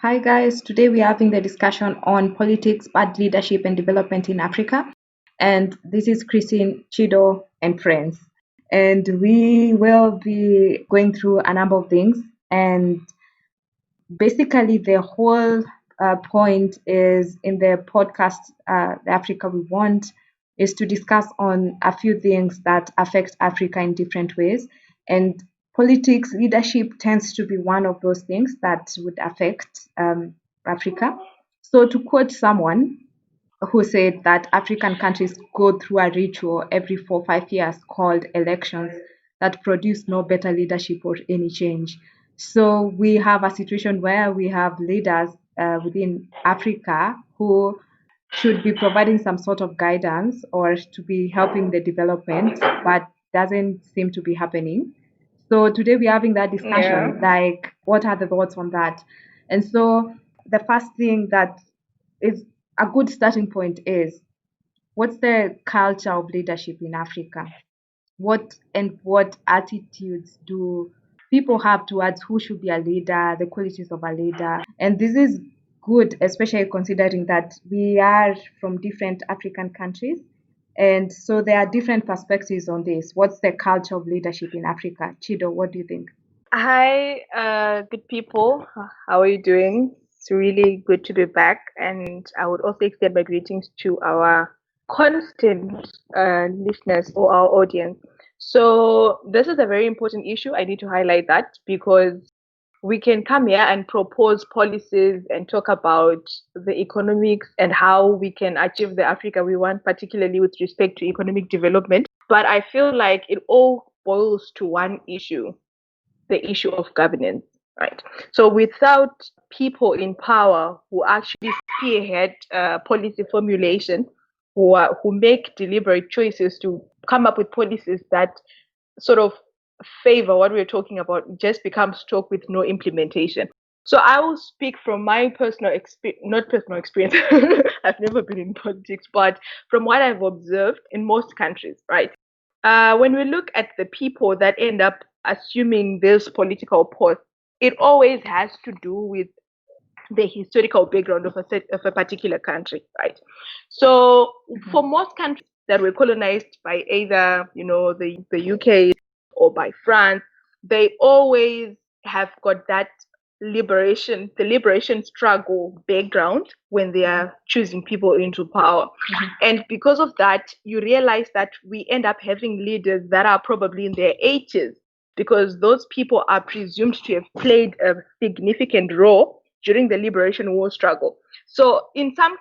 Hi guys, today we're having the discussion on politics, bad leadership and development in Africa. And this is Christine, Chido and friends. And we will be going through a number of things. And basically the whole point is in the podcast, The Africa We Want, is to discuss on a few things that affect Africa in different ways. And politics, leadership tends to be one of those things that would affect Africa. So to quote someone who said that African countries go through a ritual every 4 or 5 years called elections that produce no better leadership or any change. So we have a situation where we have leaders within Africa who should be providing some sort of guidance or to be helping the development, but doesn't seem to be happening. So today we're having that Yeah. discussion, like what are the thoughts on that? And so the first thing that is a good starting point is what's the culture of leadership in Africa? What attitudes do people have towards who should be a leader, the qualities of a leader? And this is good, especially considering that we are from different African countries. And so there are different perspectives on this. What's the culture of leadership in Africa? Chido, what do you think? Hi, good people. How are you doing? It's really good to be back, and I would also extend my greetings to our constant listeners or our audience. So, this is a very important issue. I need to highlight that because we can come here and propose policies and talk about the economics and how we can achieve the Africa we want, particularly with respect to economic development. But I feel like it all boils to one issue, the issue of governance, right? So without people in power who actually spearhead policy formulation, who make deliberate choices to come up with policies that sort of favor what we're talking about, it just becomes talk with no implementation. So I will speak from my personal experience, not personal experience. I've never been in politics, but from what I've observed in most countries, right? When we look at the people that end up assuming this political post, it always has to do with the historical background of of a particular country, right? So for most countries that were colonized by either, the UK or by France, they always have got that the liberation struggle background when they are choosing people into power. And because of that, you realize that we end up having leaders that are probably in their 80s because those people are presumed to have played a significant role during the liberation war struggle. So in some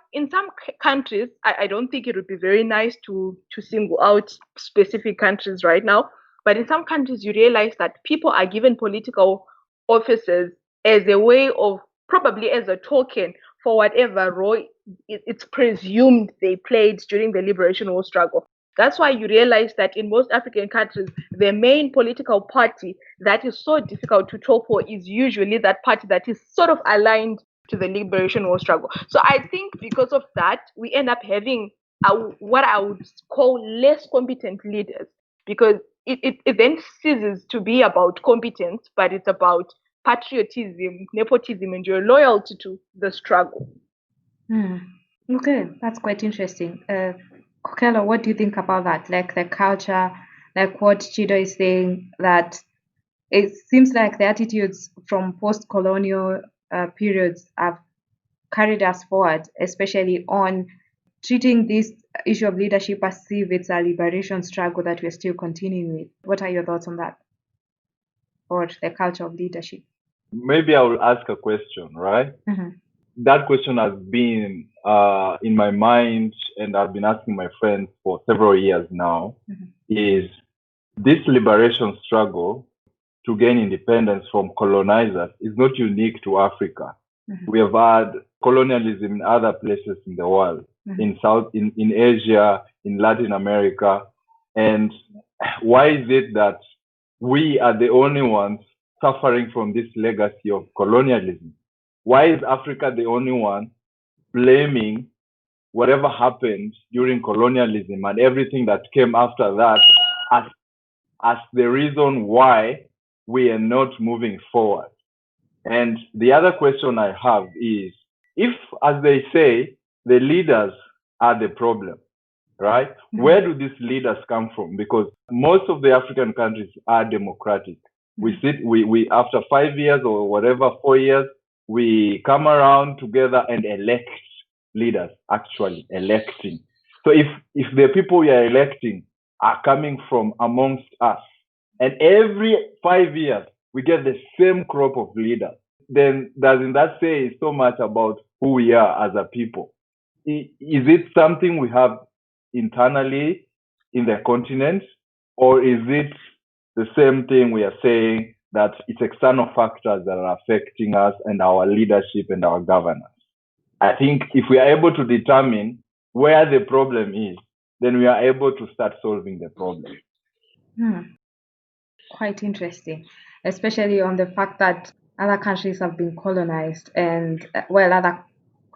countries, I don't think it would be very nice to single out specific countries right now, but in some countries you realize that people are given political offices as a way of, probably as a token for whatever role it's presumed they played during the liberation war struggle. That's why you realize that in most African countries, the main political party that is so difficult to talk for is usually that party that is sort of aligned to the liberation war struggle. So I think because of that, we end up having what I would call less competent leaders because it then ceases to be about competence, but it's about patriotism, nepotism, and your loyalty to the struggle. Hmm. Okay, that's quite interesting. Kokelo, what do you think about that? Like the culture, like what Chido is saying, that it seems like the attitudes from post-colonial periods have carried us forward, especially on treating this issue of leadership as if it's a liberation struggle that we're still continuing with. What are your thoughts on that, or the culture of leadership? Maybe I will ask a question, right? Mhm. That question has been in my mind, and I've been asking my friends for several years now. Mhm. Is this liberation struggle to gain independence from colonizers is not unique to Africa. Mhm. We have had colonialism in other places in the world, in Asia, in Latin America. And why is it that we are the only ones suffering from this legacy of colonialism? Why is Africa the only one blaming whatever happened during colonialism and everything that came after that as the reason why we are not moving forward? And the other question I have is, if, as they say, the leaders are the problem, right? Where do these leaders come from? Because most of the African countries are democratic. We after 5 years or whatever, 4 years, we come around together and elect leaders, actually electing. So if the people we are electing are coming from amongst us, and every 5 years we get the same crop of leaders, then doesn't that say so much about who we are as a people? Is it something we have internally in the continent, or is it the same thing we are saying that it's external factors that are affecting us and our leadership and our governance? I think if we are able to determine where the problem is, then we are able to start solving the problem. Quite interesting, especially on the fact that other countries have been colonized and, other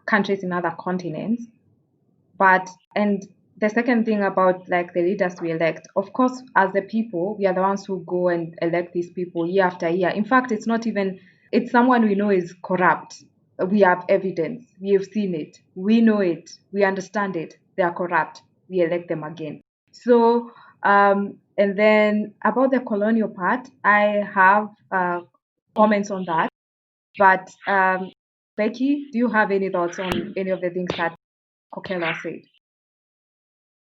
countries in other continents. And the second thing about like the leaders we elect, of course, as the people, we are the ones who go and elect these people year after year. In fact, it's someone we know is corrupt. We have evidence. We have seen it. We know it. We understand it. They are corrupt. We elect them again. So, and then about the colonial part, I have comments on that. But Becky, do you have any thoughts on any of the things that Kokela said?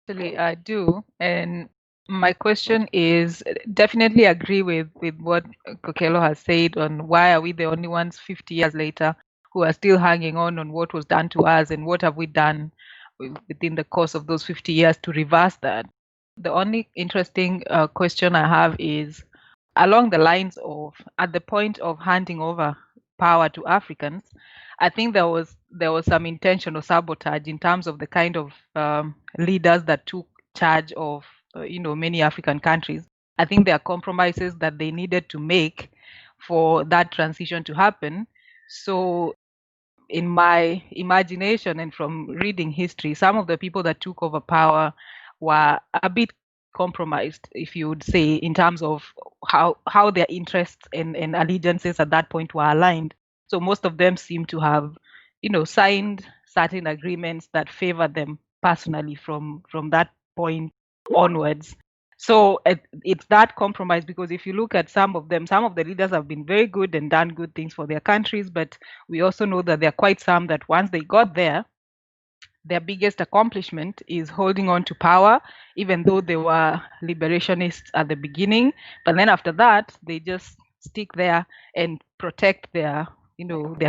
Actually, I do. And my question is, definitely agree with what Kokelo has said on why are we the only ones 50 years later who are still hanging on what was done to us, and what have we done within the course of those 50 years to reverse that. The only interesting question I have is along the lines of, at the point of handing over power to Africans, I think there was some intentional sabotage in terms of the kind of leaders that took charge of many African countries. I think there are compromises that they needed to make for that transition to happen. So in my imagination and from reading history, some of the people that took over power were a bit compromised, if you would say, in terms of how their interests and allegiances at that point were aligned. So most of them seem to have, signed certain agreements that favor them personally from that point onwards. So it's that compromise, because if you look at some of them, some of the leaders have been very good and done good things for their countries, but we also know that there are quite some that once they got there, their biggest accomplishment is holding on to power, even though they were liberationists at the beginning. But then after that, they just stick there and protect their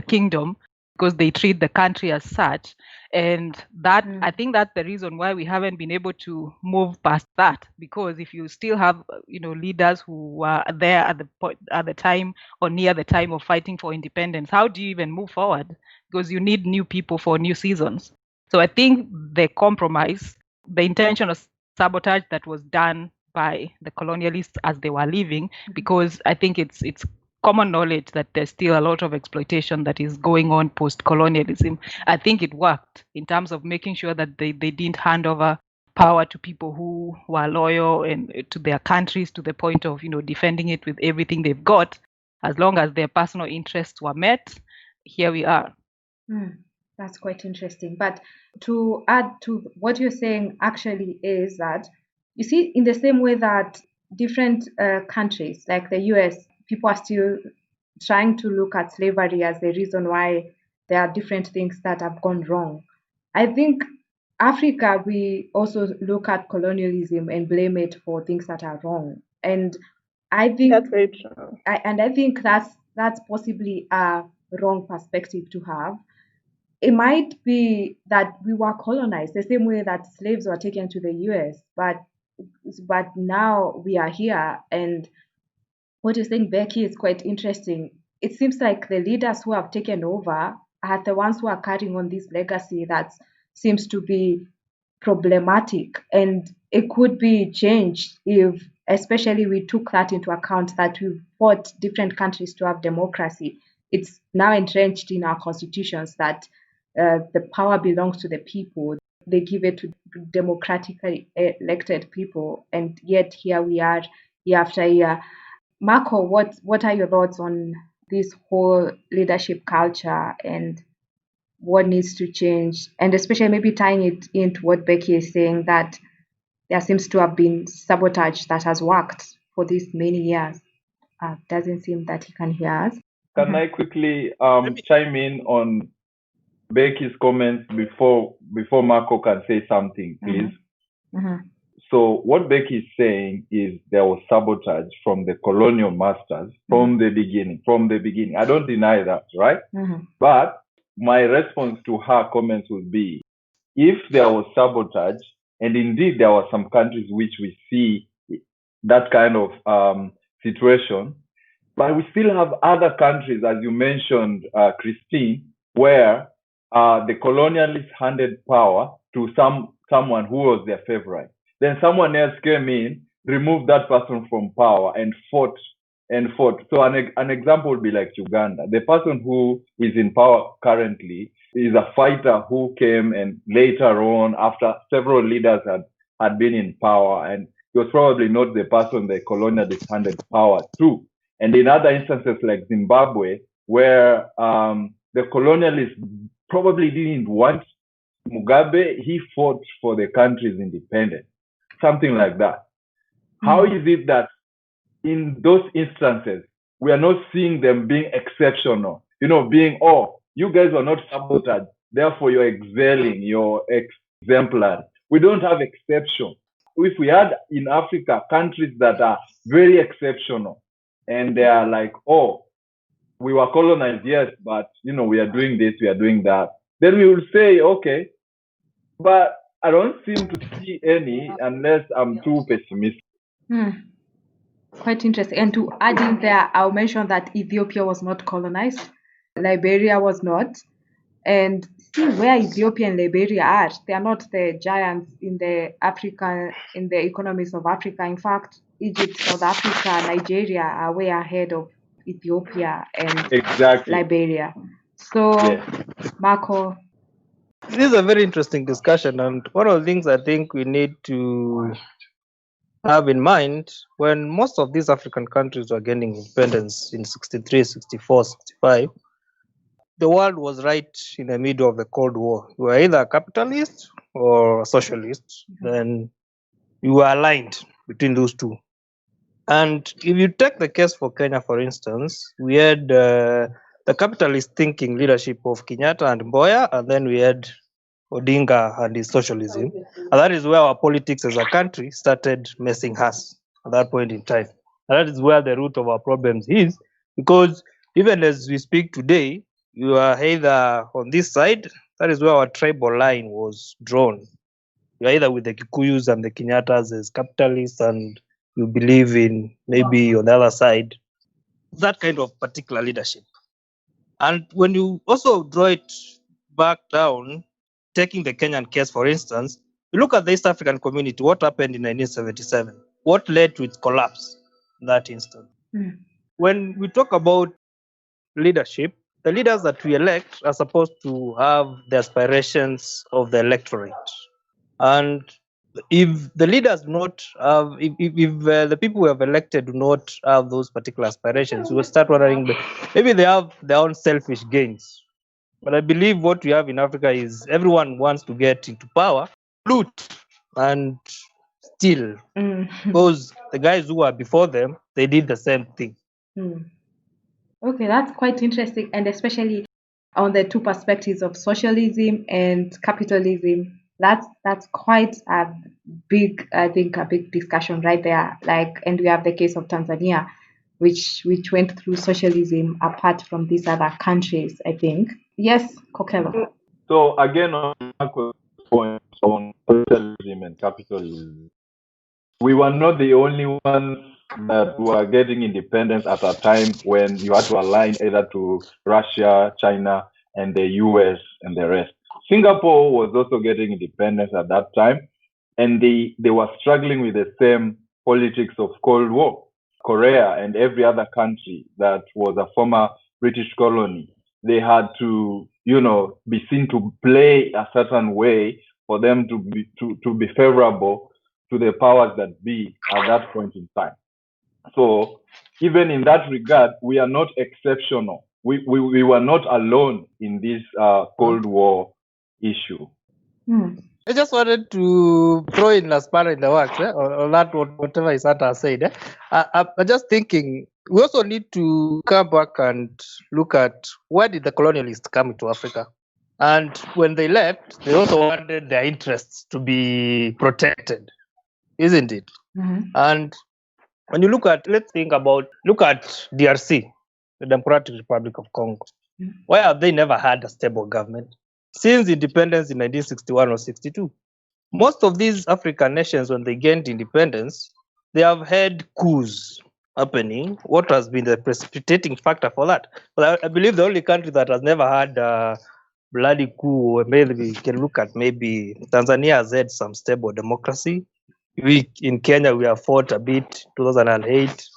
kingdom, because they treat the country as such. And that, I think that's the reason why we haven't been able to move past that, because if you still have leaders who were there at the time or near the time of fighting for independence, how do you even move forward? Because you need new people for new seasons. So I think the compromise, the intentional sabotage that was done by the colonialists as they were leaving, because I think it's common knowledge that there's still a lot of exploitation that is going on post-colonialism. I think it worked in terms of making sure that they didn't hand over power to people who were loyal and to their countries to the point of defending it with everything they've got. As long as their personal interests were met, here we are. That's quite interesting. But to add to what you're saying, actually, is that you see, in the same way that different countries like the US, people are still trying to look at slavery as the reason why there are different things that have gone wrong. I think Africa, we also look at colonialism and blame it for things that are wrong. And I think That's very true. I think that's possibly a wrong perspective to have. It might be that we were colonized the same way that slaves were taken to the US, but now we are here. And what you're saying, Becky, is quite interesting. It seems like the leaders who have taken over are the ones who are carrying on this legacy that seems to be problematic, and it could be changed if, especially, we took that into account, that we fought different countries to have democracy. It's now entrenched in our constitutions that the power belongs to the people. They give it to democratically elected people, and yet here we are year after year. Marco, what are your thoughts on this whole leadership culture and what needs to change, and especially maybe tying it into what Becky is saying, that there seems to have been sabotage that has worked for these many years. Doesn't seem that he can hear us. Can I quickly chime in on Becky's comments before Marco can say something, please? So what Becky is saying is there was sabotage from the colonial masters from the beginning. I don't deny that, right? But my response to her comments would be, if there was sabotage, and indeed there were some countries which we see that kind of situation, but we still have other countries, as you mentioned, Christine, where the colonialists handed power to someone who was their favorite. Then someone else came in, removed that person from power, and fought. So an example would be like Uganda. The person who is in power currently is a fighter who came, and later on, after several leaders had been in power, and he was probably not the person the colonialists handed power to. And in other instances like Zimbabwe, where the colonialists probably didn't want Mugabe, he fought for the country's independence, something like that. How is it that in those instances, we are not seeing them being exceptional, being, you guys are not sabotaged, therefore you're excelling, you're exemplary. We don't have exception. If we had in Africa countries that are very exceptional, and they are like, we were colonized, yes, but, we are doing this, we are doing that, then we will say, okay, but I don't seem to see any unless I'm too pessimistic. Quite interesting. And to add in there, I'll mention that Ethiopia was not colonized. Liberia was not. And see where Ethiopia and Liberia are. They are not the giants in the economies of Africa. In fact, Egypt, South Africa, Nigeria are way ahead of Ethiopia and Liberia. So, Marco. This is a very interesting discussion, and one of the things I think we need to have in mind, when most of these African countries were gaining independence in 63, 64, 65, the world was right in the middle of the Cold War. You were either a capitalist or a socialist, then you were aligned between those two. And if you take the case for Kenya, for instance, we had the capitalist thinking leadership of Kenyatta and Mboya, and then we had Odinga and his socialism. And that is where our politics as a country started messing us at that point in time. And that is where the root of our problems is, because even as we speak today, you are either on this side, that is where our tribal line was drawn. You are either with the Kikuyus and the Kenyattas as capitalists, and you believe in maybe on the other side, that kind of particular leadership. And when you also draw it back down, taking the Kenyan case, for instance, you look at the East African community, what happened in 1977? What led to its collapse in that instant? When we talk about leadership, the leaders that we elect are supposed to have the aspirations of the electorate. And if the leaders do not have, if the people we have elected do not have those particular aspirations, we will start wondering, maybe they have their own selfish gains. But I believe what we have in Africa is everyone wants to get into power, loot, and steal. Because the guys who are before them, they did the same thing. Okay, that's quite interesting, and especially on the two perspectives of socialism and capitalism. That's quite a big, I think, a big discussion right there. And we have the case of Tanzania, which went through socialism apart from these other countries, I think. Yes, Kokelo. So again, on Marco's point on socialism and capitalism, we were not the only ones that were getting independence at a time when you had to align either to Russia, China, and the US and the rest. Singapore was also getting independence at that time, and they were struggling with the same politics of Cold War. Korea and every other country that was a former British colony, they had to, be seen to play a certain way for them to be favorable to the powers that be at that point in time. So even in that regard, we are not exceptional. We were not alone in this Cold War issue. I just wanted to throw in a spanner in the works, or that whatever Isata said. I'm just thinking we also need to come back and look at why did the colonialists come to Africa, and when they left, they also wanted their interests to be protected, isn't it? And when you look at, look at DRC, the Democratic Republic of Congo. Why have they never had a stable government since independence in 1961 or 62? Most of these African nations, when they gained independence, they have had coups happening. What has been the precipitating factor for that? Well, I believe the only country that has never had a bloody coup, or maybe we can look at, maybe Tanzania has had some stable democracy. We in Kenya, we have fought a bit, 2008.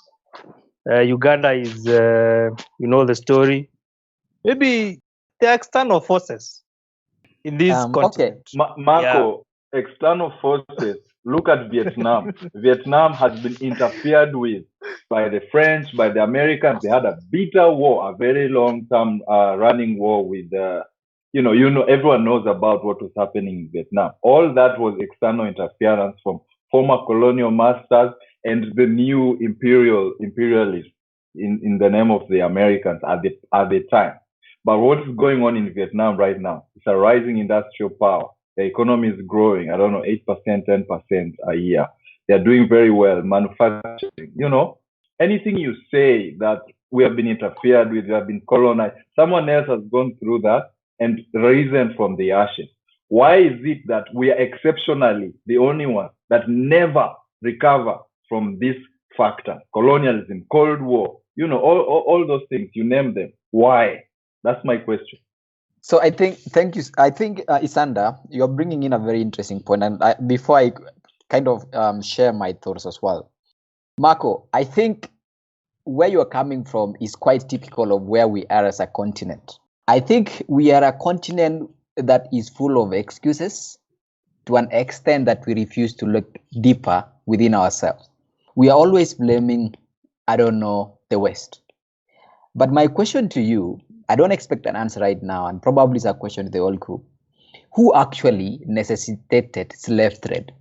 Uganda is, you know the story. Maybe the external forces in this continent. Marco, external forces. Look at Vietnam. Vietnam has been interfered with by the French, by the Americans. They had a bitter war, a very long-term running war with, everyone knows about what was happening in Vietnam. All that was external interference from former colonial masters and the new imperialists in the name of the Americans at the time. But what is going on in Vietnam right now? It's a rising industrial power. The economy is growing, 8%, 10% a year. They're doing very well, manufacturing. Anything you say that we have been interfered with, we have been colonized, someone else has gone through that and risen from the ashes. Why is it that we are exceptionally the only ones that never recover from this factor? Colonialism, Cold War, all those things, you name them. Why? That's my question. So thank you. I think, Isanda, you're bringing in a very interesting point. And before I kind of share my thoughts as well, Marco, I think where you're coming from is quite typical of where we are as a continent. I think we are a continent that is full of excuses to an extent that we refuse to look deeper within ourselves. We are always blaming, the West. But my question to you, I don't expect an answer right now, and probably it's a question to the whole group. Who actually necessitated slave trade?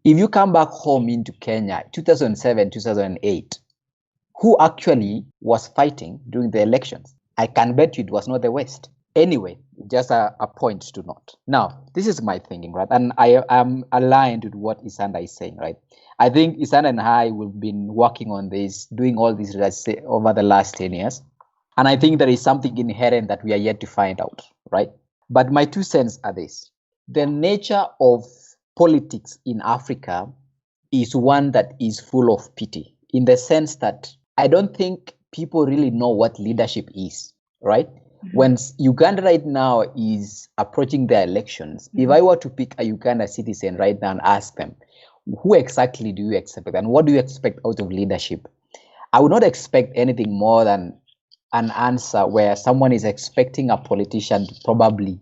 If you come back home into Kenya, 2007, 2008, who actually was fighting during the elections? I can bet you it was not the West. Anyway, just a point to note. Now, this is my thinking, right? And I am aligned with what Isanda is saying, right? I think Isanda and I have been working on this, doing all this over the last 10 years. And I think there is something inherent that we are yet to find out, right? But my 2 cents are this. The nature of politics in Africa is one that is full of pity, in the sense that I don't think people really know what leadership is, right? When Uganda right now is approaching their elections, if I were to pick a Uganda citizen right now and ask them, who exactly do you expect and what do you expect out of leadership? I would not expect anything more than an answer where someone is expecting a politician to probably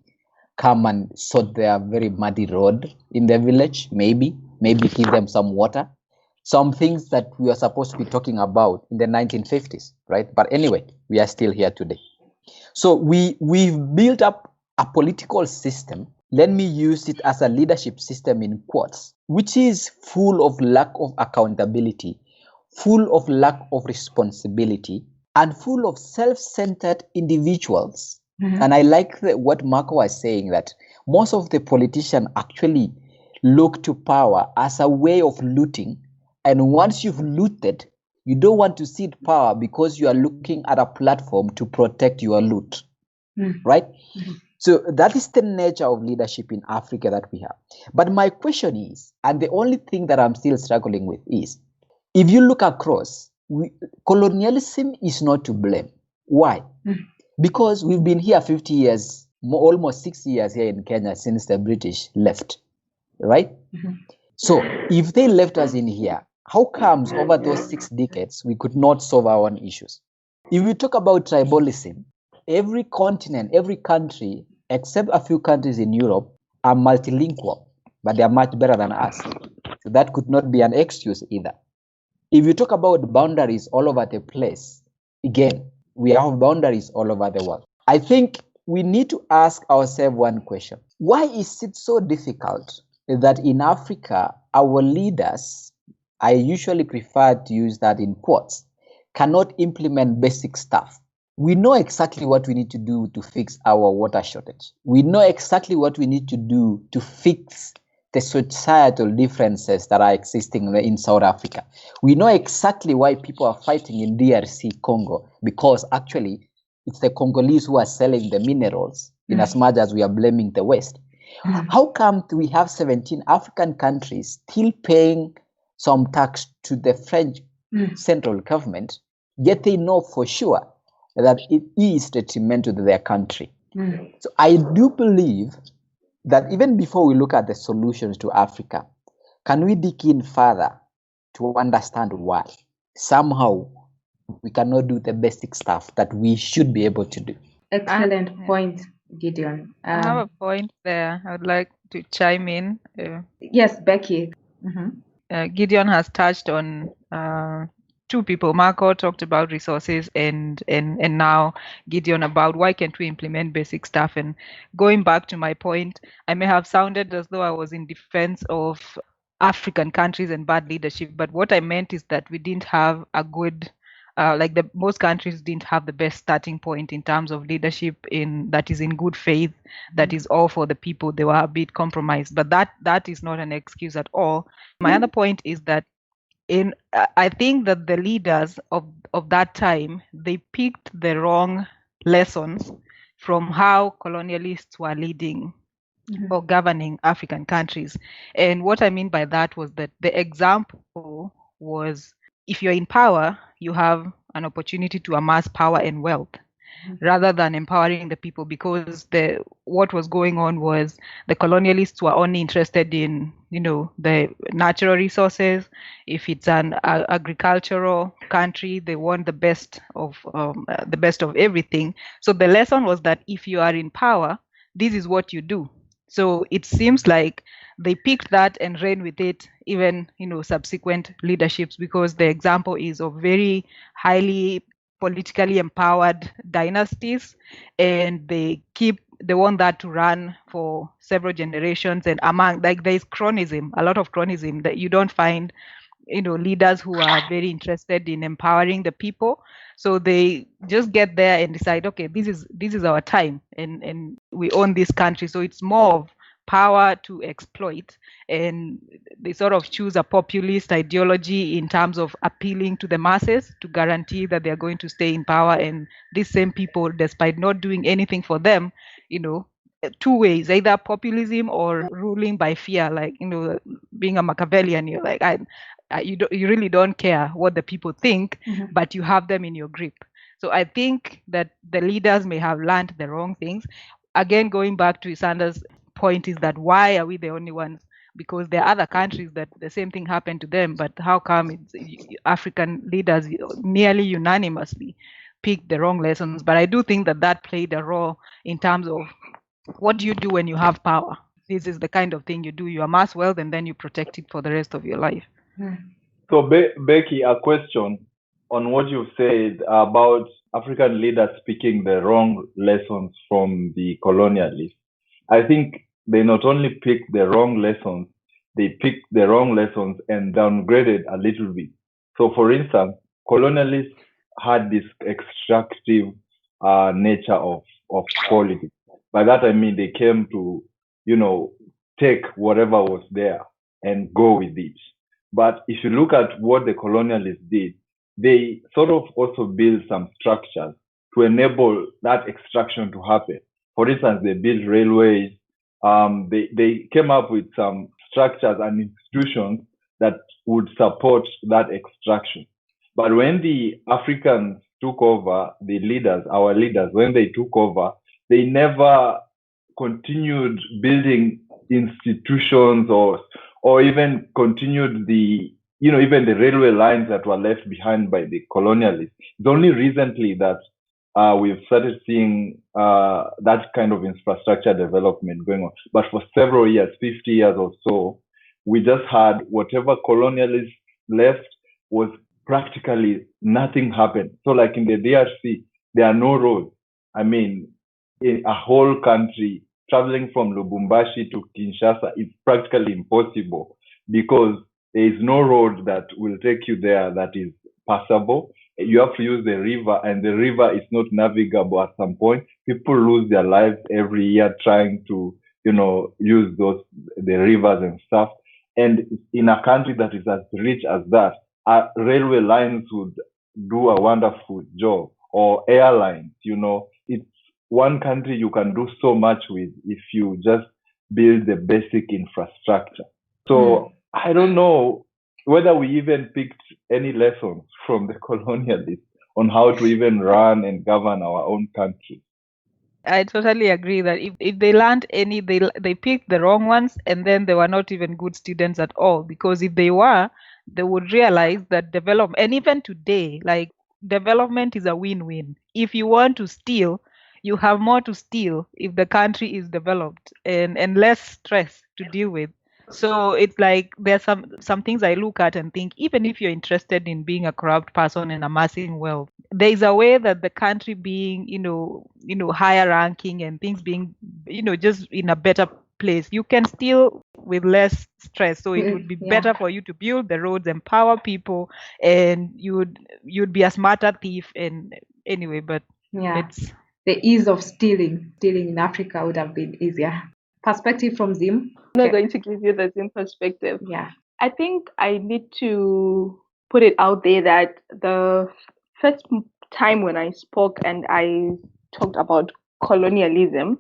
come and sort their very muddy road in their village, maybe give them some water, some things that we are supposed to be talking about in the 1950s, right? But anyway, we are still here today. So we've built up a political system, let me use it as a leadership system in quotes, which is full of lack of accountability, full of lack of responsibility, and full of self-centered individuals. And I like what Marco was saying, that most of the politicians actually look to power as a way of looting. And once you've looted, you don't want to cede power because you are looking at a platform to protect your loot, right? So that is the nature of leadership in Africa that we have. But my question is, and the only thing that I'm still struggling with is, if you look across, colonialism is not to blame. Why? Because we've been here 50 years, almost 60 years here in Kenya since the British left, right? So if they left us in here, how comes over those 6 decades we could not solve our own issues? If we talk about tribalism, every continent, every country, except a few countries in Europe, are multilingual, but they are much better than us. So that could not be an excuse either. If you talk about boundaries all over the place, again, we have boundaries all over the world. I think we need to ask ourselves one question. Why is it so difficult that in Africa, our leaders, I usually prefer to use that in quotes, cannot implement basic stuff? We know exactly what we need to do to fix our water shortage. We know exactly what we need to do to fix the societal differences that are existing in South Africa. We know exactly why people are fighting in DRC Congo, because actually it's the Congolese who are selling the minerals in as much as we are blaming the West. How come we have 17 African countries still paying some tax to the French central government, yet they know for sure that it is detrimental to their country? So I do believe that even before we look at the solutions to Africa, can we dig in further to understand why somehow we cannot do the basic stuff that we should be able to do? Excellent point, Gideon. I have a point there. I would like to chime in. Yes, Becky. Gideon has touched on two people. Marco talked about resources, and now Gideon about why can't we implement basic stuff. And going back to my point, I may have sounded as though I was in defense of African countries and bad leadership, but what I meant is that we didn't have a good most countries didn't have the best starting point in terms of leadership that is in good faith, that is all for the people. They were a bit compromised, but that is not an excuse at all. My other point is that I think that the leaders of that time, they picked the wrong lessons from how colonialists were leading or governing African countries. And what I mean by that was that the example was, if you're in power, you have an opportunity to amass power and wealth rather than empowering the people, because what was going on was the colonialists were only interested in the natural resources. If it's an agricultural country, they want the best of everything. So the lesson was that if you are in power, this is what you do. So it seems like they picked that and ran with it, even subsequent leaderships, because the example is of very highly politically empowered dynasties, and they want that to run for several generations. And among there's chronism, a lot of chronism, that you don't find leaders who are very interested in empowering the people. So they just get there and decide, okay, this is our time, and we own this country. So it's more of power to exploit, and they sort of choose a populist ideology in terms of appealing to the masses to guarantee that they're going to stay in power. And these same people, despite not doing anything for them, two ways, either populism or ruling by fear, like being a Machiavellian. You're like, you really don't care what the people think, but you have them in your grip. So I think that the leaders may have learned the wrong things. Again, going back to Isanda's point, is that why are we the only ones? Because there are other countries that the same thing happened to them, but how come African leaders nearly unanimously picked the wrong lessons? But I do think that played a role in terms of, what do you do when you have power? This is the kind of thing you do. You amass wealth and then you protect it for the rest of your life. So, Becky, a question on what you've said about African leaders picking the wrong lessons from the colonialists. I think they not only picked the wrong lessons, they picked the wrong lessons and downgraded a little bit. So, for instance, colonialists had this extractive nature of politics. By that I mean they came to, take whatever was there and go with it. But if you look at what the colonialists did, they sort of also built some structures to enable that extraction to happen. For instance, they built railways. They came up with some structures and institutions that would support that extraction. But when the Africans took over, our leaders, when they took over, they never continued building institutions or even continued even the railway lines that were left behind by the colonialists. It's only recently that we've started seeing that kind of infrastructure development going on. But for several years, 50 years or so, we just had whatever colonialists left, was practically nothing happened. So like in the DRC, there are no roads. I mean, in a whole country, traveling from Lubumbashi to Kinshasa is practically impossible because there is no road that will take you there that is passable. You have to use the river, and the river is not navigable at some point. People lose their lives every year trying to, use the rivers and stuff. And in a country that is as rich as that, railway lines would do a wonderful job, or airlines. It's one country you can do so much with if you just build the basic infrastructure. So I don't know whether we even picked any lessons from the colonialists on how to even run and govern our own country. I totally agree that if they learned any, they picked the wrong ones, and then they were not even good students at all. Because if they were, they would realize that development, and even today, like development is a win-win. If you want to steal, you have more to steal if the country is developed and less stress to deal with. So it's like there's some things I look at and think, even if you're interested in being a corrupt person and amassing wealth, there is a way that the country being, higher ranking and things being, just in a better place, you can steal with less stress. So it would be better for you to build the roads, empower people, and you'd be a smarter thief. And anyway, but it's the ease of stealing in Africa would have been easier. Perspective from Zim. I'm not going to give you the Zim perspective. Yeah. I think I need to put it out there that the first time when I spoke and I talked about colonialism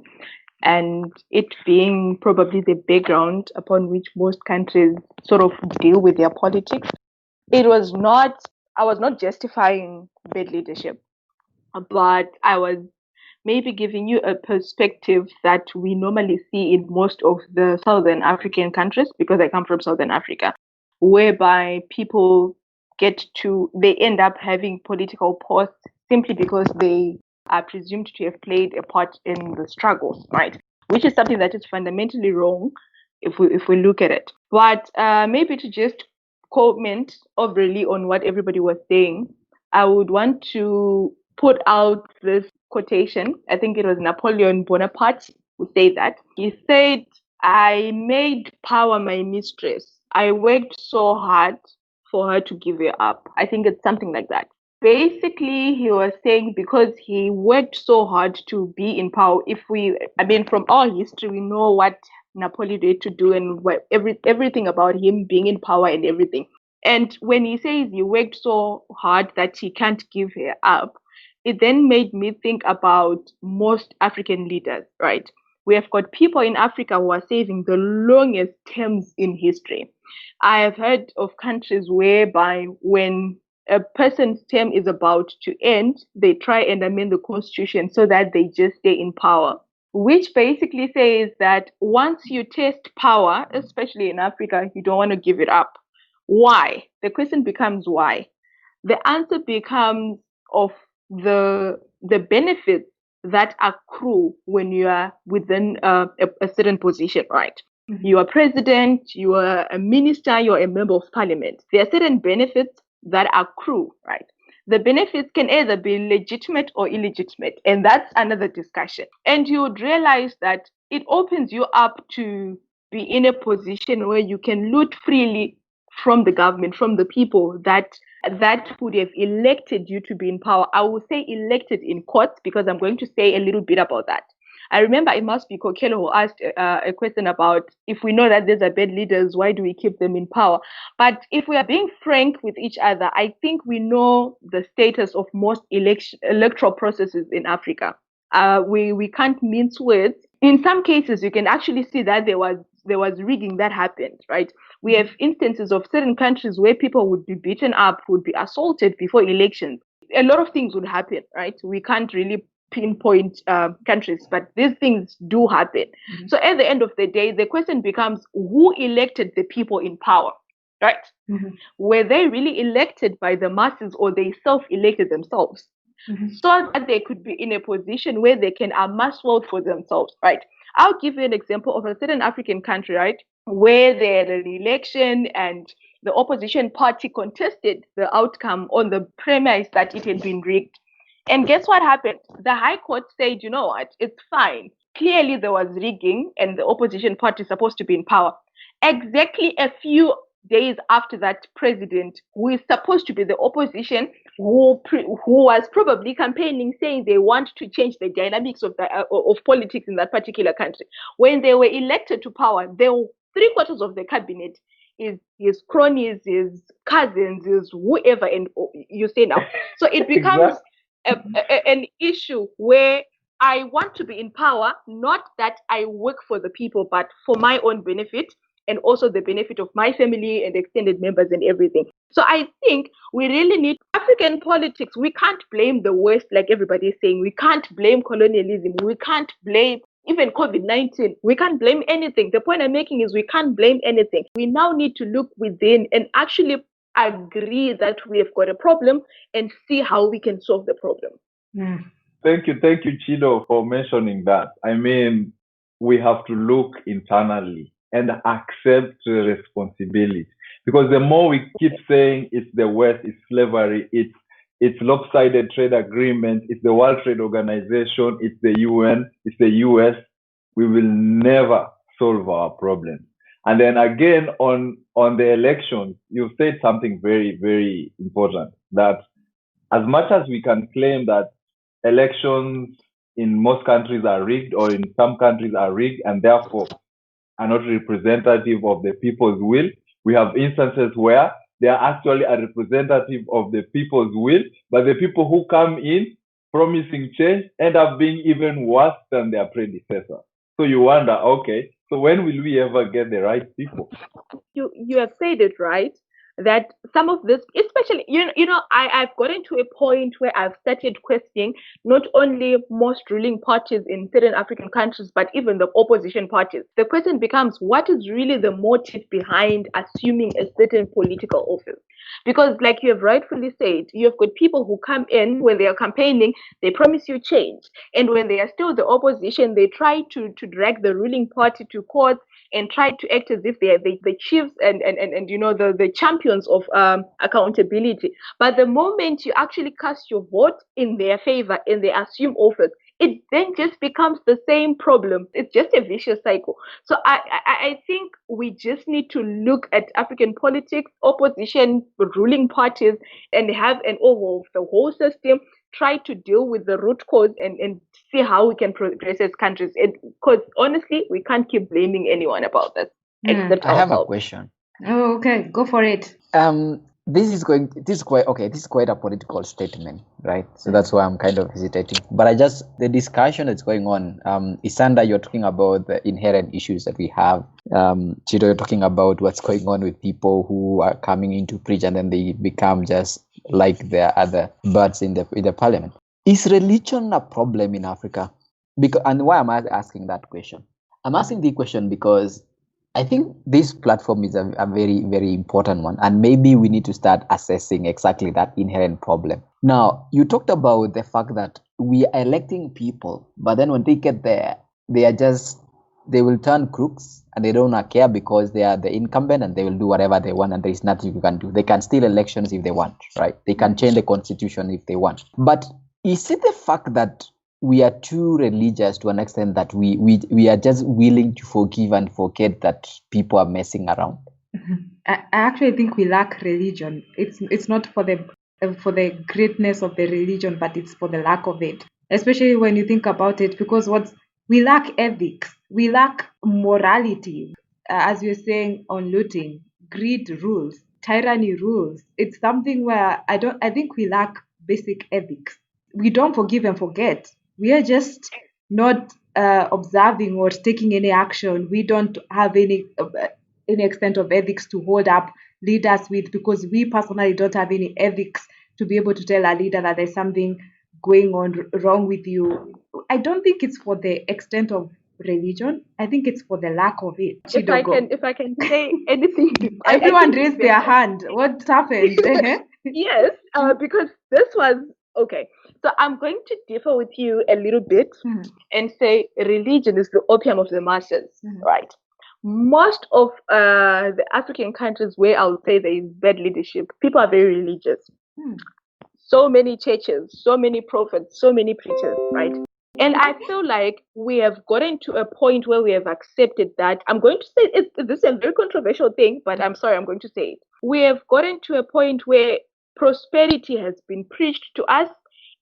and it being probably the background upon which most countries sort of deal with their politics, I was not justifying bad leadership, but I was maybe giving you a perspective that we normally see in most of the Southern African countries, because I come from Southern Africa, whereby people they end up having political posts simply because they are presumed to have played a part in the struggles, right? Which is something that is fundamentally wrong if we look at it. But maybe to just comment overly on what everybody was saying, I would want to put out this quotation. I think it was Napoleon Bonaparte who said that. He said, "I made power my mistress. I worked so hard for her to give it up." I think it's something like that. Basically, he was saying because he worked so hard to be in power. From our history, we know what Napoleon did to do and everything about him being in power and everything. And when he says he worked so hard that he can't give her up, it then made me think about most African leaders, right? We have got people in Africa who are serving the longest terms in history. I have heard of countries whereby when a person's term is about to end, they try and amend the constitution so that they just stay in power, which basically says that once you test power, especially in Africa, you don't want to give it up. Why? The question becomes why. The answer becomes of the benefits that accrue when you are within a certain position, right? Mm-hmm. You are president, you are a minister, you are a member of parliament. There are certain benefits that accrue, right? The benefits can either be legitimate or illegitimate, and that's another discussion. And you would realize that it opens you up to be in a position where you can loot freely from the government, from the people that would have elected you to be in power. I will say elected in quotes because I'm going to say a little bit about that. I remember it must be Kokelo who asked a question about if we know that these are bad leaders, why do we keep them in power? But if we are being frank with each other, I think we know the status of most electoral processes in Africa. We can't mince words. In some cases, you can actually see that there was rigging that happened, right? We have instances of certain countries where people would be beaten up, would be assaulted before elections. A lot of things would happen, right? We can't really pinpoint countries, but these things do happen. Mm-hmm. So at the end of the day, the question becomes, who elected the people in power, right? Mm-hmm. Were they really elected by the masses or they self-elected themselves? Mm-hmm. So that they could be in a position where they can amass wealth for themselves, right? I'll give you an example of a certain African country, right, where they had an election and the opposition party contested the outcome on the premise that it had been rigged. And guess what happened? The High Court said, you know what, it's fine. Clearly there was rigging and the opposition party is supposed to be in power. Exactly a few days after that, president, who is supposed to be the opposition, who was probably campaigning, saying they want to change the dynamics of politics in that particular country. When they were elected to power, they were 3/4 of the cabinet is his cronies, his cousins, his whoever, and you say now. So it becomes an issue where I want to be in power, not that I work for the people, but for my own benefit and also the benefit of my family and extended members and everything. So I think we really need African politics. We can't blame the West like everybody is saying. We can't blame colonialism. We can't blame even COVID-19. We can't blame anything. The point I'm making is we can't blame anything. We now need to look within and actually agree that we have got a problem and see how we can solve the problem. Thank you, Chido, for mentioning that. I mean, we have to look internally and accept the responsibility. Because the more we keep saying it's the West, it's slavery, it's lopsided trade agreement, it's the World Trade Organization, it's the UN, it's the US, we will never solve our problems. And then again, on the elections, you've said something very, very important, that as much as we can claim that elections in most countries are rigged, or in some countries are rigged and therefore are not representative of the people's will, we have instances where they are actually a representative of the people's will, but the people who come in promising change end up being even worse than their predecessors. So you wonder, okay, so when will we ever get the right people? You have said it right, that some of this, especially, I've gotten to a point where I've started questioning not only most ruling parties in certain African countries, but even the opposition parties. The question becomes, what is really the motive behind assuming a certain political office? Because like you have rightfully said, you have got people who come in when they are campaigning, they promise you change. And when they are still the opposition, they try to drag the ruling party to court and try to act as if they are the chiefs and the champions of accountability. But the moment you actually cast your vote in their favor and they assume office, it then just becomes the same problem. It's just a vicious cycle. So I think we just need to look at African politics, opposition, ruling parties, and have an overhaul of the whole system, try to deal with the root cause and see how we can progress as countries. Because honestly, we can't keep blaming anyone about this. Except I have a ourselves. question. Oh, okay, go for it. This is quite a political statement, right? So that's why I'm kind of hesitating. But the discussion that's going on, Isanda, you're talking about the inherent issues that we have. Chido, you're talking about what's going on with people who are coming in to preach and then they become just like the other birds in the parliament. Is religion a problem in Africa? And why am I asking that question? I'm asking the question because I think this platform is a very, very important one. And maybe we need to start assessing exactly that inherent problem. Now, you talked about the fact that we are electing people, but then when they get there, they will turn crooks and they don't care because they are the incumbent and they will do whatever they want and there is nothing you can do. They can steal elections if they want, right? They can change the constitution if they want. But is it the fact that we are too religious to an extent that we are just willing to forgive and forget that people are messing around? I actually think we lack religion. It's not for the greatness of the religion, but it's for the lack of it. Especially when you think about it, because we lack ethics, we lack morality. As you're saying on looting, greed rules, tyranny rules. It's something where I think we lack basic ethics. We don't forgive and forget. We are just not observing or taking any action. We don't have any extent of ethics to hold up leaders with, because we personally don't have any ethics to be able to tell a leader that there's something going on wrong with you. I don't think it's for the extent of religion. I think it's for the lack of it. If I can say anything, everyone raised their hand. What happened? Yes, because this was okay. So I'm going to differ with you a little bit and say religion is the opium of the masses, right? most of the African countries where I would say there is bad leadership, people are very religious. So many churches, so many prophets, so many preachers, right? And I feel like we have gotten to a point where we have accepted that. I'm going to say this is a very controversial thing, but I'm sorry, I'm going to say it. We have gotten to a point where prosperity has been preached to us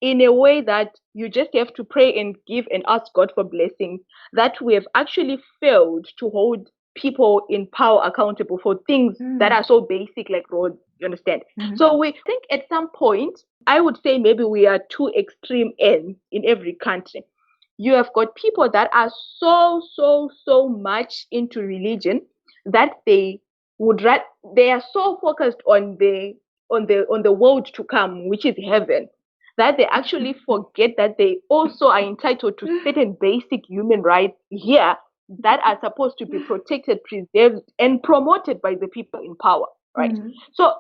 in a way that you just have to pray and give and ask God for blessings, that we have actually failed to hold people in power accountable for things that are so basic like roads. You understand? So we think at some point, I would say maybe we are two extreme ends in every country. You have got people that are so much into religion that they are so focused on the world to come, which is heaven, that they actually forget that they also are entitled to certain basic human rights here that are supposed to be protected, preserved, and promoted by the people in power. Right. So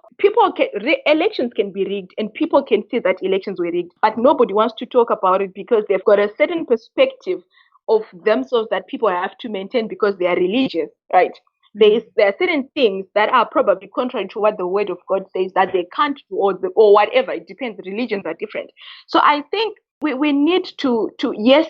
elections can be rigged and people can see that elections were rigged, but nobody wants to talk about it because they've got a certain perspective of themselves that people have to maintain because they are religious, right? There are certain things that are probably contrary to what the word of God says that they can't do or whatever. It depends. Religions are different. So I think we need to yes,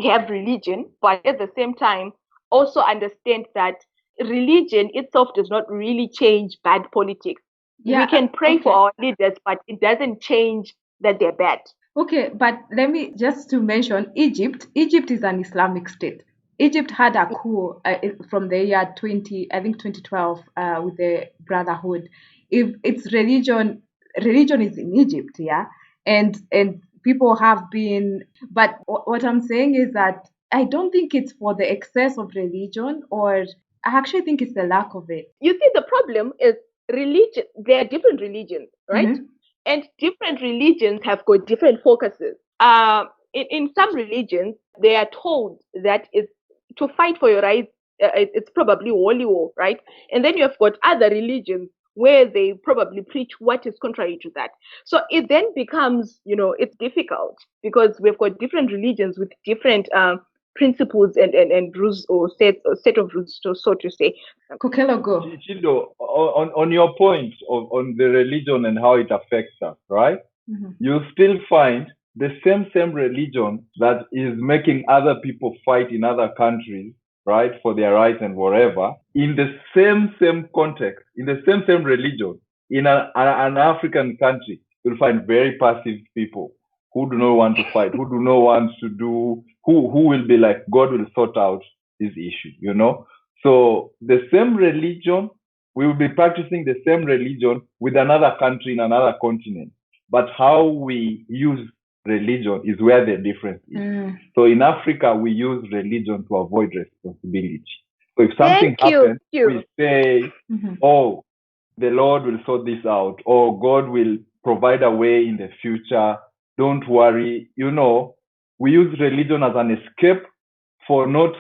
have religion, but at the same time also understand that religion itself does not really change bad politics. We can pray for our leaders, but it doesn't change that they're bad. Okay, but let me just to mention Egypt. Egypt is an Islamic state. Egypt had a coup from the year 2012 with the Brotherhood. If it's religion is in Egypt, yeah, and people have been. But what I'm saying is that I don't think it's for the excess of religion, or I actually think it's the lack of it. You see, the problem is religion. There are different religions, right? And different religions have got different focuses. In some religions, they are told that it's to fight for your rights. It's probably holy war, right? And then you have got other religions where they probably preach what is contrary to that. So it then becomes, it's difficult because we've got different religions with different principles and rules or set of rules, so to say. Kokelo, go. Chido, on your point on the religion and how it affects us, right? You still find the same religion that is making other people fight in other countries, right, for their rights and whatever, in the same context, in the same religion, in an African country, you'll find very passive people who do not want to fight, who do not want to do, who will be like, God will sort out this issue, So the same religion, we will be practicing the same religion with another country in another continent. But how we use religion is where the difference is. So in Africa, we use religion to avoid responsibility. So if something happens, we say, oh, the Lord will sort this out, or God will provide a way in the future. Don't worry. We use religion as an escape for not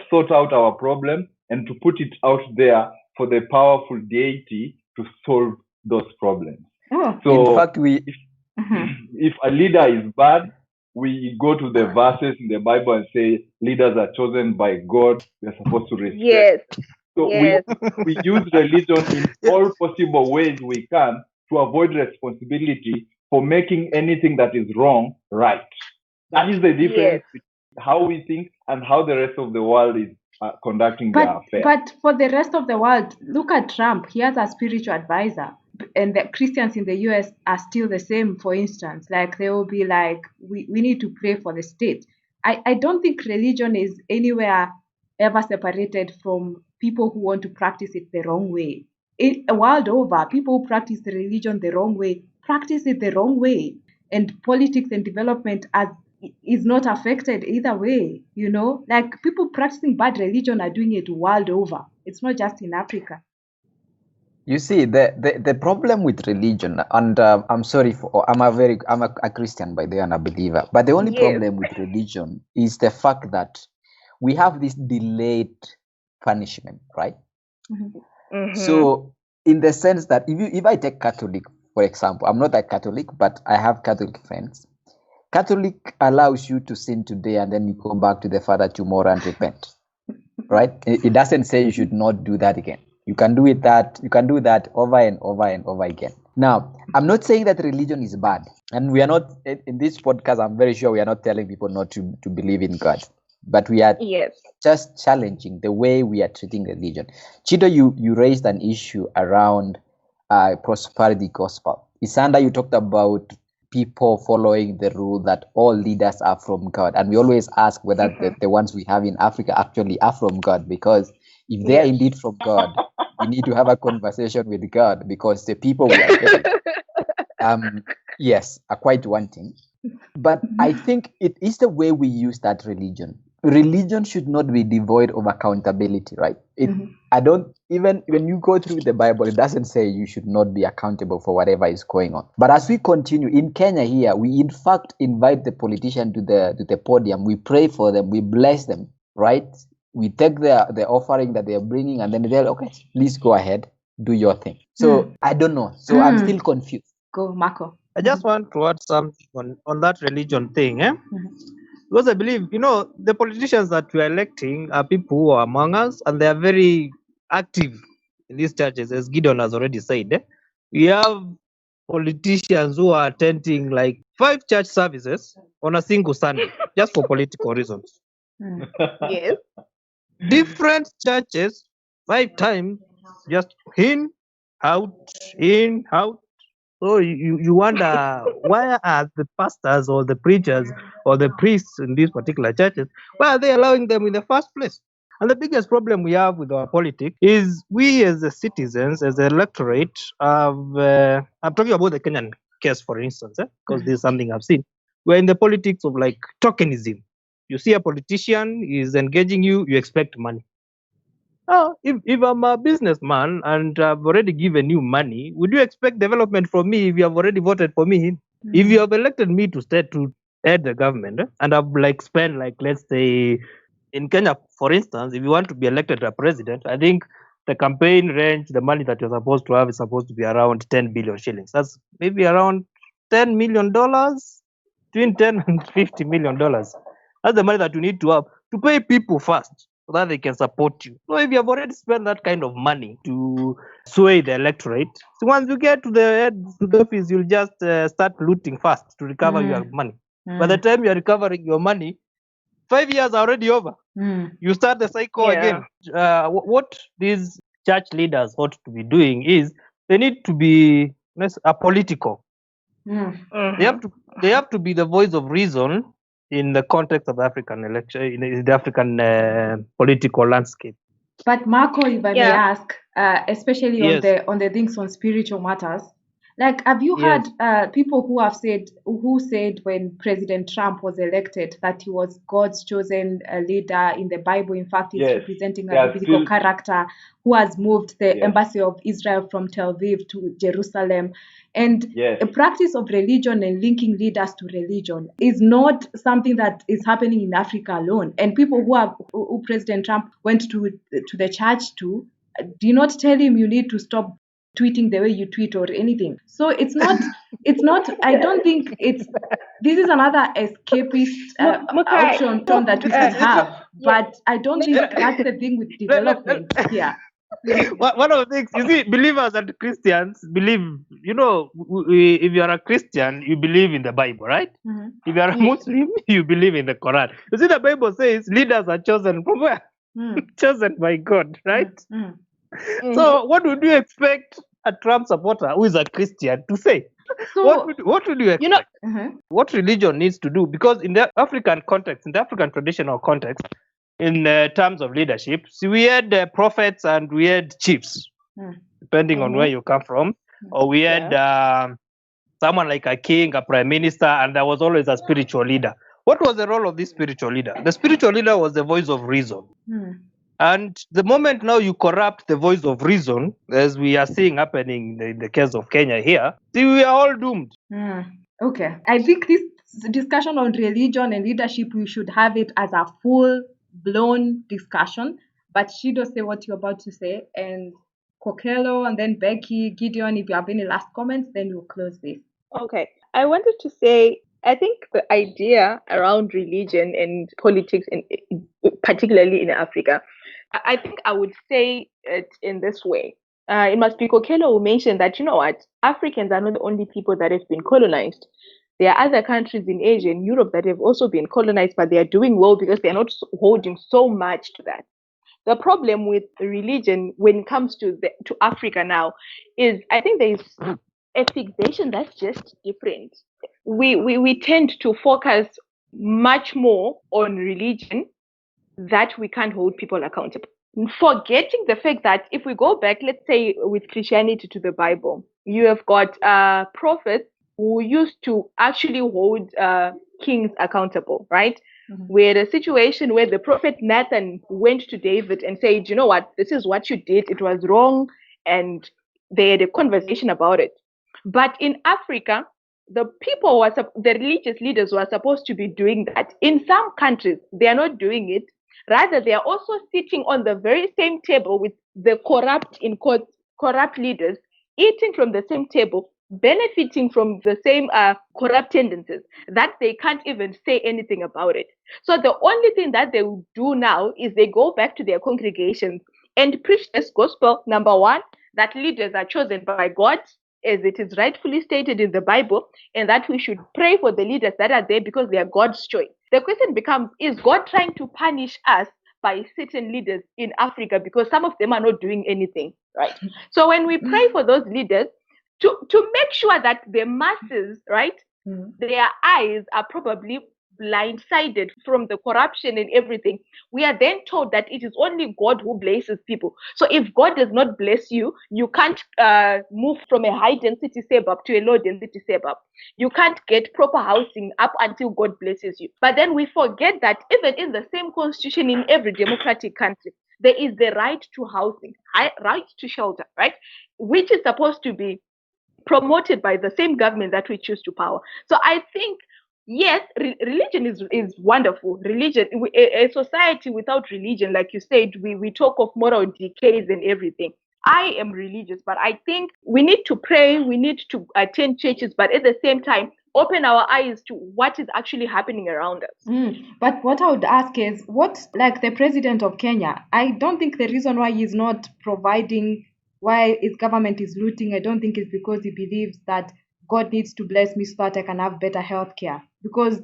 sort out our problem and to put it out there for the powerful deity to solve those problems. So in fact, if a leader is bad, we go to the verses in the Bible and say leaders are chosen by God. We're supposed to respect. Yes. So we use religion in all possible ways we can to avoid responsibility for making anything that is wrong right. That is the difference between how we think and how the rest of the world is conducting their affairs. But for the rest of the world, look at Trump. He has a spiritual advisor. And the Christians in the US are still the same, for instance. Like they will be like, we need to pray for the state. I don't think religion is anywhere ever separated from people who want to practice it the wrong way. World over, people who practice the religion the wrong way, practice it the wrong way. And politics and development is not affected either way, Like people practicing bad religion are doing it world over. It's not just in Africa. You see, the problem with religion, and I'm sorry I'm a Christian by the way and a believer, but the only problem with religion is the fact that we have this delayed punishment, right? So in the sense that if I take Catholic, for example, I'm not a Catholic, but I have Catholic friends. Catholic allows you to sin today and then you go back to the Father tomorrow and repent. right? It doesn't say you should not do that again. You can do that over and over and over again. Now, I'm not saying that religion is bad, and we are not in this podcast. I'm very sure we are not telling people not to believe in God, but we are just challenging the way we are treating religion. Chido, you raised an issue around prosperity gospel. Isanda, you talked about people following the rule that all leaders are from God, and we always ask whether the ones we have in Africa actually are from God, because if they are indeed from God, we need to have a conversation with God, because the people we are getting yes, are quite wanting. But I think it is the way we use that religion. Religion should not be devoid of accountability, right? I don't, even when you go through the Bible, it doesn't say you should not be accountable for whatever is going on. But as we continue in Kenya here, we in fact invite the politician to the podium. We pray for them, we bless them, right? We take the offering that they are bringing, and then they're okay, please go ahead, do your thing. So I don't know. So I'm still confused. Go, Marco. I just want to add something on that religion thing, because I believe, the politicians that we are electing are people who are among us, and they are very active in these churches, as Gideon has already said. We have politicians who are attending like 5 church services on a single Sunday, just for political reasons. Yes. Different churches, 5 times, just in, out, in, out. So you wonder, why are the pastors or the preachers or the priests in these particular churches, why are they allowing them in the first place? And the biggest problem we have with our politics is we as the citizens, as the electorate, I'm talking about the Kenyan case, for instance, because this is something I've seen. We're in the politics of like tokenism. You see a politician is engaging you, you expect money. Oh, if I'm a businessman and I've already given you money, would you expect development from me if you have already voted for me? If you have elected me to stay to head the government, and I've like spent like, let's say in Kenya, for instance, if you want to be elected a president, I think the campaign range, the money that you're supposed to have is supposed to be around 10 billion shillings. That's maybe around $10 million, between 10 and $50 million. That's the money that you need to have to pay people first, so that they can support you. So if you have already spent that kind of money to sway the electorate, so once you get to the head to the office, you'll just start looting fast to recover your money. By the time you are recovering your money, 5 years are already over. You start the cycle again. What these church leaders ought to be doing is they need to be apolitical. They have to be the voice of reason in the context of the African election, in the African political landscape. But Marco, if I may ask, especially Yes. on the things on spiritual matters, like, have you heard people who said when President Trump was elected that he was God's chosen leader in the Bible? In fact, he's representing a biblical character who has moved the embassy of Israel from Tel Aviv to Jerusalem. And a practice of religion and linking leaders to religion is not something that is happening in Africa alone. And people who President Trump went to the church to, do not tell him you need to stop tweeting the way you tweet or anything. So it's not I don't think this is another escapist option that we can have, but I don't think that's the thing with development here. One of the things, you see, believers and Christians believe, if you are a Christian, you believe in the Bible, right? If you are a Muslim, you believe in the Quran. You see, the Bible says leaders are chosen from where? Chosen by God, right? So what would you expect a Trump supporter who is a Christian to say? So, what would you expect? What religion needs to do? Because in the African context, in the African traditional context, in terms of leadership, so we had prophets and we had chiefs, depending on where you come from. Or we had someone like a king, a prime minister, and there was always a spiritual leader. What was the role of this spiritual leader? The spiritual leader was the voice of reason. And the moment now you corrupt the voice of reason, as we are seeing happening in the case of Kenya here, see, we are all doomed. Okay. I think this discussion on religion and leadership, we should have it as a full-blown discussion. But Shido, say what you're about to say. And Kokelo, and then Becky, Gideon, if you have any last comments, then we'll close this. Okay. I wanted to say, I think the idea around religion and politics, particularly in Africa, I think I would say it in this way. It must be Kokelo who mentioned that, you know what, Africans are not the only people that have been colonized. There are other countries in Asia and Europe that have also been colonized, but they are doing well because they're not holding so much to that. The problem with religion when it comes to Africa now is I think there is a fixation that's just different. We tend to focus much more on religion that we can't hold people accountable. Forgetting the fact that if we go back, let's say with Christianity to the Bible, you have got prophets who used to actually hold kings accountable, right? Mhm. We had a situation where the prophet Nathan went to David and said, you know what, this is what you did, it was wrong, and they had a conversation about it. But in Africa, the religious leaders were supposed to be doing that. In some countries, they are not doing it. Rather, they are also sitting on the very same table with the corrupt leaders, eating from the same table, benefiting from the same corrupt tendencies, that they can't even say anything about it. So the only thing that they will do now is they go back to their congregations and preach this gospel, number one, that leaders are chosen by God, as it is rightfully stated in the Bible, and that we should pray for the leaders that are there because they are God's choice. The question becomes, is God trying to punish us by certain leaders in Africa because some of them are not doing anything, right? So when we pray for those leaders, to make sure that the masses, right, their eyes are probably blindsided from the corruption and everything, we are then told that it is only God who blesses people. So if God does not bless you, you can't move from a high density suburb to a low density suburb. You can't get proper housing up until God blesses you. But then we forget that even in the same constitution in every democratic country, there is the right to housing, right to shelter, right, which is supposed to be promoted by the same government that we choose to power. So I think, yes, religion is wonderful. Religion, a society without religion, like you said, we talk of moral decays and everything. I am religious, but I think we need to pray, we need to attend churches, but at the same time, open our eyes to what is actually happening around us. But what I would ask is, like the president of Kenya, I don't think the reason why he's not providing, why his government is looting, I don't think it's because he believes that God needs to bless me so that I can have better health care. Because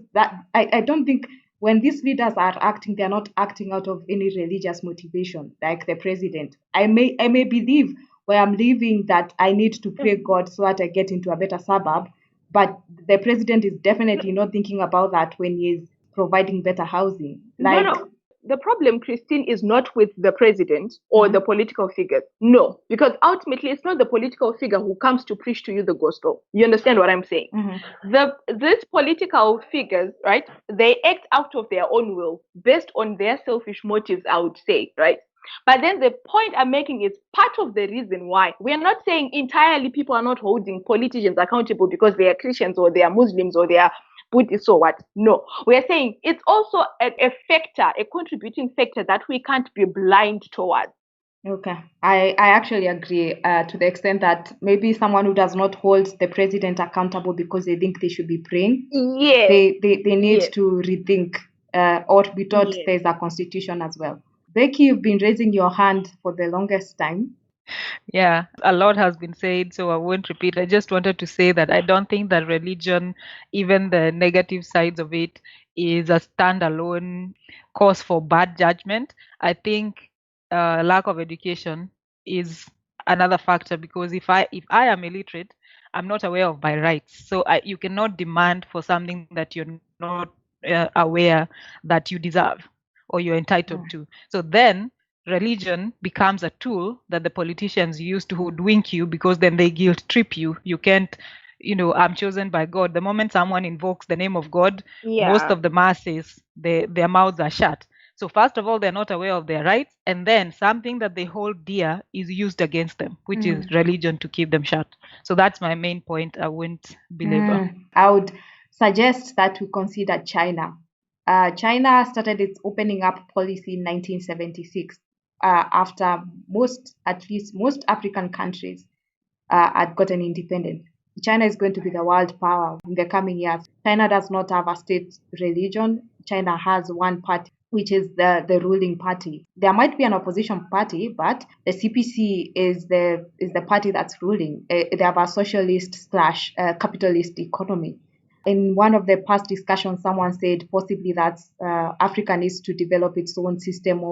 I don't think when these leaders are acting, they're not acting out of any religious motivation, like the president. I may believe where I'm living that I need to pray God so that I get into a better suburb. But the president is definitely not thinking about that when he is providing better housing. Like, No. The problem, Christine, is not with the president or the political figures. No, because ultimately it's not the political figure who comes to preach to you the gospel. You understand what I'm saying? These political figures, right, they act out of their own will based on their selfish motives, I would say, right? But then the point I'm making is part of the reason why. We are not saying entirely people are not holding politicians accountable because they are Christians or they are Muslims or they are Buddhist or what. No, we are saying it's also a factor, a contributing factor that we can't be blind towards. Okay, I actually agree to the extent that maybe someone who does not hold the president accountable because they think they should be praying, Yes. they need Yes. to rethink or be taught Yes. there's a constitution as well. Becky, you've been raising your hand for the longest time. Yeah, a lot has been said, so I won't repeat. I just wanted to say that I don't think that religion, even the negative sides of it, is a standalone cause for bad judgment. I think lack of education is another factor, because if I am illiterate, I'm not aware of my rights. So you cannot demand for something that you're not aware that you deserve or you're entitled to. So then religion becomes a tool that the politicians use to hoodwink you, because then they guilt trip you. You can't, I'm chosen by God. The moment someone invokes the name of God, most of the masses, their mouths are shut. So first of all, they're not aware of their rights, and then something that they hold dear is used against them, which is religion, to keep them shut. So that's my main point. I wouldn't belabor. I would suggest that we consider China. China started its opening up policy in 1976 after most African countries had gotten independence. China is going to be the world power in the coming years. China does not have a state religion. China has one party which is the ruling party. There might be an opposition party, but the CPC is the party that's ruling. They have a socialist slash capitalist economy. In one of the past discussions, someone said possibly that Africa needs to develop its own system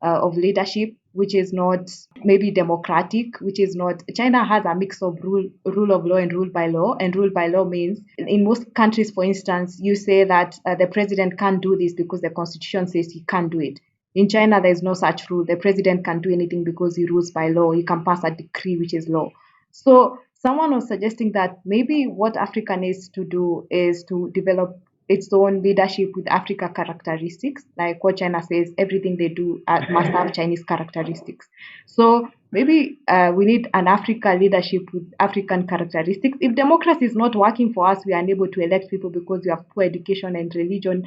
of leadership, which is not maybe democratic, which is not. China has a mix of rule of law and rule by law. And rule by law means, in most countries, for instance, you say that the president can't do this because the constitution says he can't do it. In China, there is no such rule. The president can do anything because he rules by law. He can pass a decree, which is law. So someone was suggesting that maybe what Africa needs to do is to develop its own leadership with Africa characteristics, like what China says, everything they do must have Chinese characteristics. So maybe we need an Africa leadership with African characteristics. If democracy is not working for us, we are unable to elect people because we have poor education and religion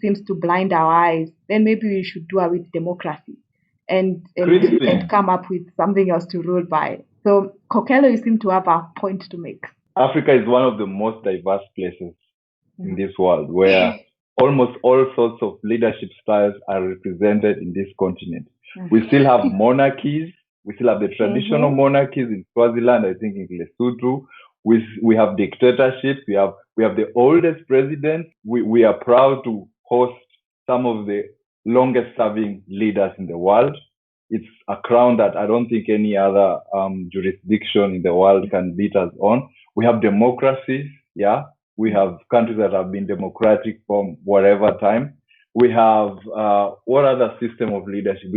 seems to blind our eyes, then maybe we should do away with democracy and come up with something else to rule by. So, Kokelo, you seem to have a point to make. Africa is one of the most diverse places in this world, where almost all sorts of leadership styles are represented in this continent. We still have monarchies. We still have the traditional monarchies in Swaziland, I think in Lesotho. We have dictatorships. We have the oldest president. We are proud to host some of the longest serving leaders in the world. It's a crown that I don't think any other jurisdiction in the world can beat us on. We have democracies, yeah. We have countries that have been democratic from whatever time. We have what other system of leadership?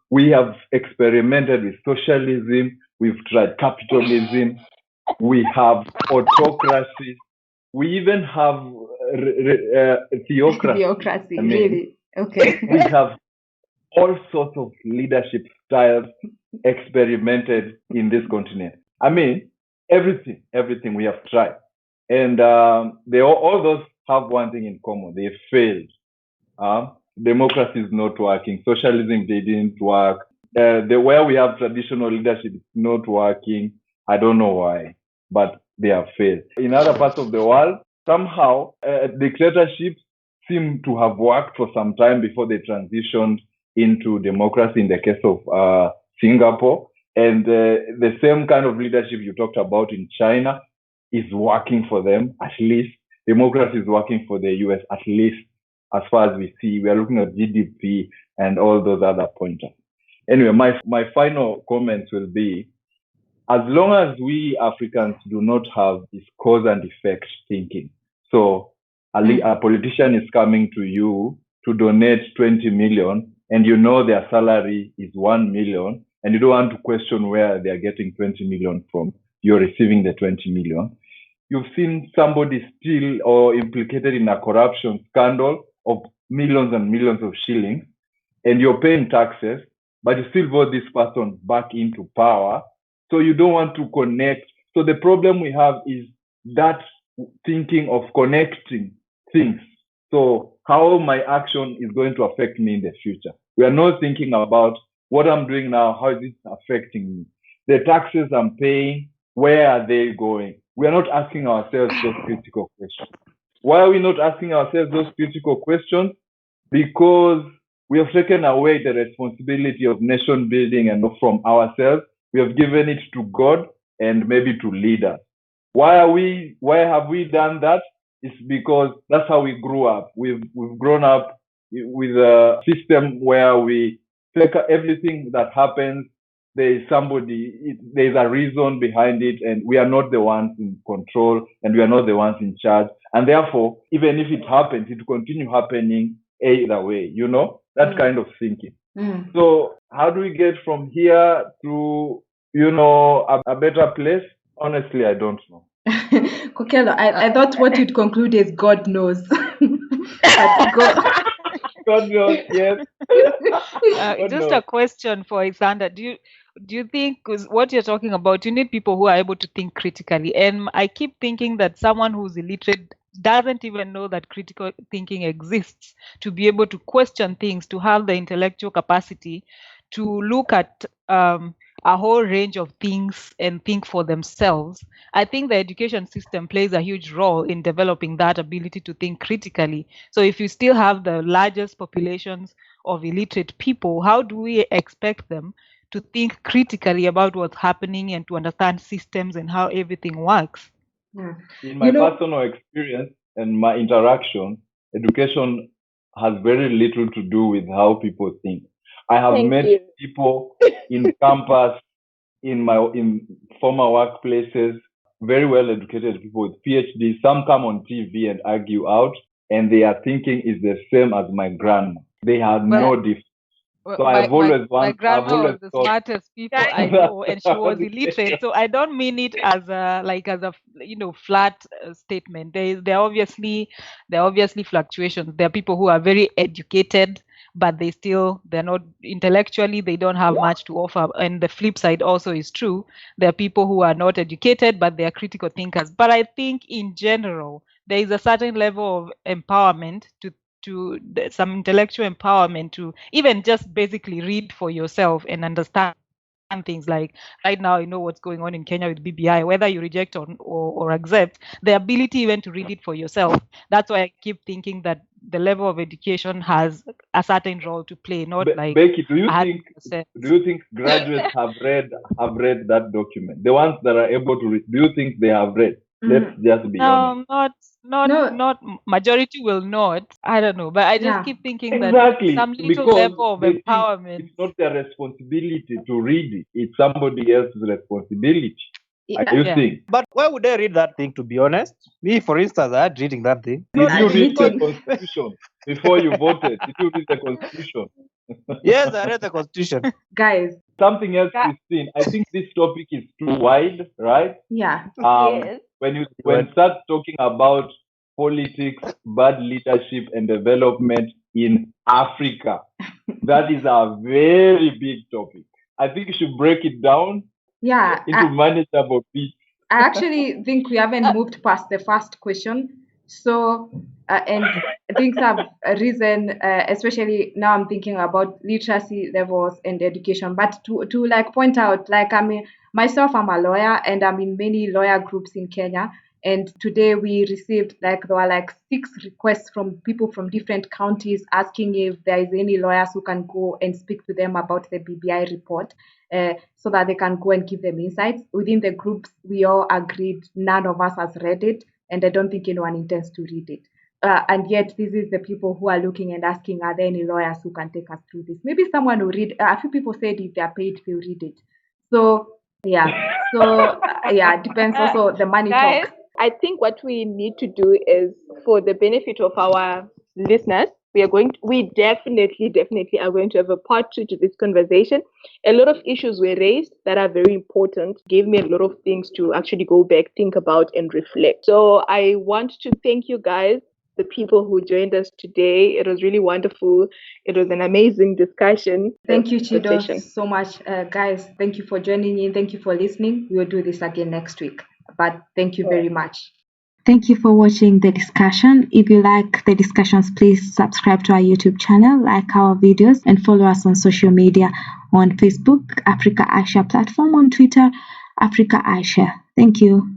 We have experimented with socialism. We've tried capitalism. We have autocracy. We even have theocracy. Theocracy, really? Okay. We have all sorts of leadership styles experimented in this continent. I mean, everything we have tried. And all those have one thing in common. They failed. Democracy is not working. Socialism, they didn't work. Where we have traditional leadership is not working. I don't know why, but they have failed. In other parts of the world, somehow dictatorships seem to have worked for some time before they transitioned into democracy, in the case of Singapore. And the same kind of leadership you talked about in China is working for them, at least. Democracy is working for the US, at least, as far as we see. We are looking at GDP and all those other pointers. Anyway, my final comments will be, as long as we Africans do not have this cause and effect thinking, so a politician is coming to you to donate 20 million, and you know their salary is 1 million, and you don't want to question where they are getting 20 million from, you're receiving the 20 million. You've seen somebody steal or implicated in a corruption scandal of millions and millions of shillings, and you're paying taxes, but you still vote this person back into power. So you don't want to connect. So the problem we have is that thinking of connecting things. So how my action is going to affect me in the future. We are not thinking about what I'm doing now, how is it affecting me? The taxes I'm paying, where are they going? We are not asking ourselves those critical questions. Why are we not asking ourselves those critical questions? Because we have taken away the responsibility of nation building and from ourselves. We have given it to God and maybe to leaders. Why have we done that? It's because that's how we grew up. We've grown up with a system where we take everything that happens. There's a reason behind it, and we are not the ones in control, and we are not the ones in charge. And therefore, even if it happens, it will continue happening either way, that kind of thinking. So how do we get from here to, a better place? Honestly, I don't know. Kokelo, I thought what you'd conclude is God knows. God knows, yes. Just a question for Isander. Do you think, because what you're talking about, you need people who are able to think critically. And I keep thinking that someone who's illiterate doesn't even know that critical thinking exists, to be able to question things, to have the intellectual capacity to look at a whole range of things and think for themselves. I think the education system plays a huge role in developing that ability to think critically. So if you still have the largest populations of illiterate people, how do we expect them to think critically about what's happening and to understand systems and how everything works? Yeah. In my personal experience and my interaction, education has very little to do with how people think. I have met people in campus, in former workplaces, very well educated people with PhDs. Some come on TV and argue out, and their thinking is the same as my grandma. They had no difference. So my grandma was the smartest people I know, and she was illiterate. So I don't mean it as a flat statement. There are obviously fluctuations. There are people who are very educated, but they're not intellectually, they don't have much to offer. And the flip side also is true. There are people who are not educated, but they are critical thinkers. But I think in general, there is a certain level of empowerment to some intellectual empowerment to even just basically read for yourself and understand things. Like right now, you know what's going on in Kenya with BBI, whether you reject or accept, the ability even to read it for yourself. That's why I keep thinking that the level of education has a certain role to play, not like Becky, do you think graduates have read that document? The ones that are able to read, do you think they have read? Let's just be honest. Not majority will not. I don't know, but I just keep thinking that some little because level of empowerment. It's not their responsibility to read it. It's somebody else's responsibility. You think? But why would I read that thing, to be honest? Me, for instance, I had reading that thing. Did you read the Constitution before you voted? Did you read the Constitution? Yes, I read the Constitution. Guys. Something else, Christine. I think this topic is too wide, right? Yeah. Yes. When you start talking about politics, bad leadership, and development in Africa, that is a very big topic. I think you should break it down into manageable bits. I actually think we haven't moved past the first question. So, and things have risen, especially now I'm thinking about literacy levels and education. But to like point out, like, I mean, myself, I'm a lawyer and I'm in many lawyer groups in Kenya. And today we received there were like 6 requests from people from different counties asking if there is any lawyers who can go and speak to them about the BBI report, so that they can go and give them insights. Within the groups, we all agreed none of us has read it, and I don't think anyone intends to read it. And yet, this is the people who are looking and asking, are there any lawyers who can take us through this? Maybe someone will read. A few people said if they are paid, they'll read it. So, it depends also the money talk. I think what we need to do is, for the benefit of our listeners, we definitely are going to have a part 2 to this conversation. A lot of issues were raised that are very important, gave me a lot of things to actually go back, think about, and reflect. So I want to thank you guys, the people who joined us today. It was really wonderful. It was an amazing discussion. Thank you, Chido, so much. Guys, thank you for joining in. Thank you for listening. We will do this again next week. But thank you very much. Thank you for watching the discussion. If you like the discussions, please subscribe to our YouTube channel, like our videos, and follow us on social media on Facebook, Africa iShare platform, on Twitter, Africa iShare. Thank you.